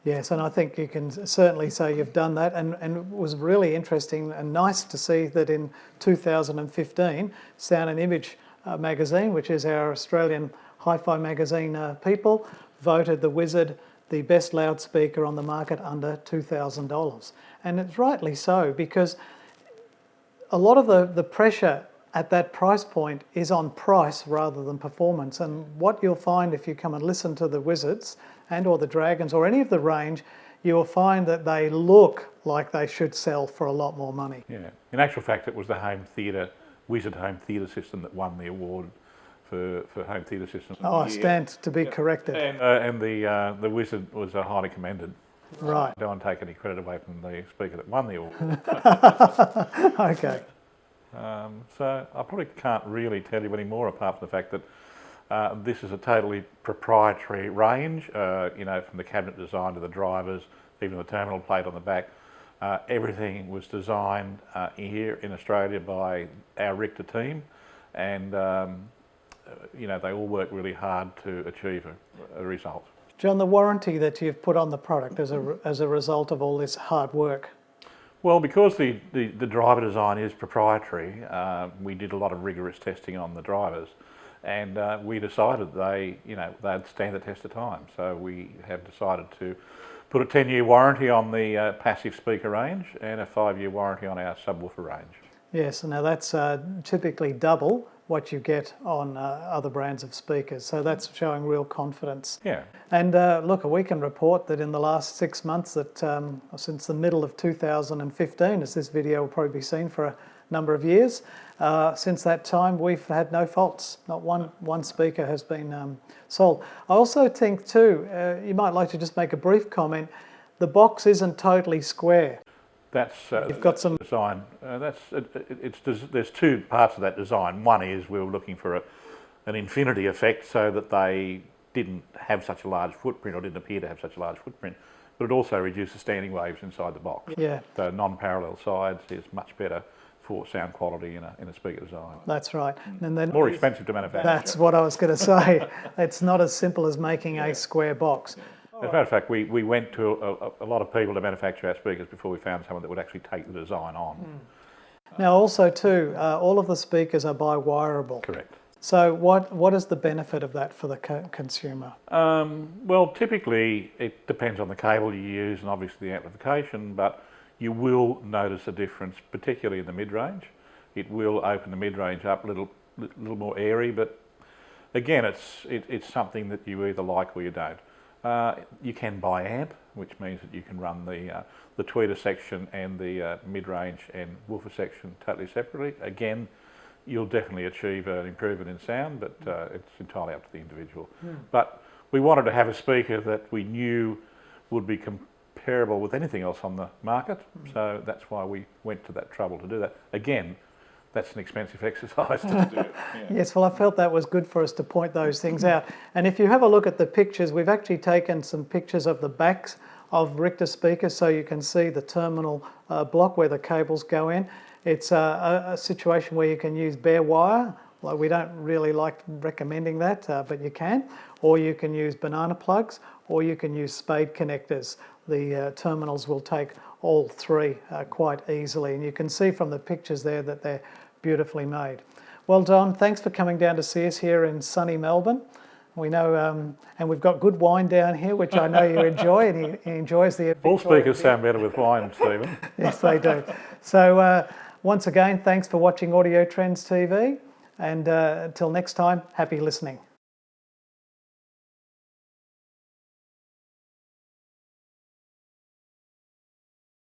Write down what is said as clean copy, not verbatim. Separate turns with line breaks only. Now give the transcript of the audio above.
Yes, and I think you can certainly say you've done that, and it was really interesting and nice to see that in 2015, Sound and Image magazine, which is our Australian hi-fi magazine people, voted the Wizard the best loudspeaker on the market under $2,000. And it's rightly so, because a lot of the pressure at that price point is on price rather than performance. And what you'll find if you come and listen to the Wizards and or the Dragons or any of the range, you will find that they look like they should sell for a lot more money.
Yeah. In actual fact, it was the home theatre, Wizard home theatre system that won the award for home theatre systems.
Oh, I stand to be corrected.
And the Wizard was highly commended.
Right.
I don't want to take any credit away from the speaker that won the award.
Okay.
So I probably can't really tell you any more apart from the fact that this is a totally proprietary range, you know, from the cabinet design to the drivers, even the terminal plate on the back. Everything was designed here in Australia by our Richter team, and you know, they all work really hard to achieve a result.
John, the warranty that you've put on the product as a result of all this hard work?
Well, because the driver design is proprietary, we did a lot of rigorous testing on the drivers, and we decided they'd stand the test of time. So we have decided to put a 10-year warranty on the passive speaker range and a 5-year warranty on our subwoofer range. Yes,
now that's typically double what you get on other brands of speakers, so that's showing real confidence.
Yeah.
And look, we can report that in the last 6 months, that since the middle of 2015, as this video will probably be seen for a number of years, since that time we've had no faults. Not one speaker has been sold. I also think too, you might like to just make a brief comment, the box isn't totally square.
That's
you've got some
design. There's two parts of that design. One is we were looking for an infinity effect so that they didn't have such a large footprint or didn't appear to have such a large footprint, but it also reduces standing waves inside the box.
Yeah.
So non-parallel sides is much better for sound quality in a speaker design.
That's right. And then
more expensive to manufacture.
That's what I was going to say. It's not as simple as making a square box.
As a matter of fact, we went to a lot of people to manufacture our speakers before we found someone that would actually take the design on.
Now also too, all of the speakers are bi-wireable.
Correct.
So what is the benefit of that for the consumer?
Well, typically it depends on the cable you use and obviously the amplification, but you will notice a difference, particularly in the mid-range. It will open the mid-range up a little more airy, but again, it's something that you either like or you don't. You can buy amp, which means that you can run the tweeter section and the mid-range and woofer section totally separately. Again, you'll definitely achieve an improvement in sound, but it's entirely up to the individual. But we wanted to have a speaker that we knew would be comparable with anything else on the market, so that's why we went to that trouble to do that. Again, that's an expensive exercise to do. Yeah.
Yes, well, I felt that was good for us to point those things out. And if you have a look at the pictures, we've actually taken some pictures of the backs of Richter speakers so you can see the terminal block where the cables go in. It's a situation where you can use bare wire. Like, we don't really like recommending that, but you can. Or you can use banana plugs, or you can use spade connectors. The terminals will take all three quite easily, and you can see from the pictures there that they're beautifully made. Well, Don, thanks for coming down to see us here in sunny Melbourne. We know, and we've got good wine down here, which I know you enjoy, and he enjoys the...
All speakers sound better with wine, Stephen.
Yes, they do. So once again, thanks for watching Audio Trends TV, and until next time, happy listening.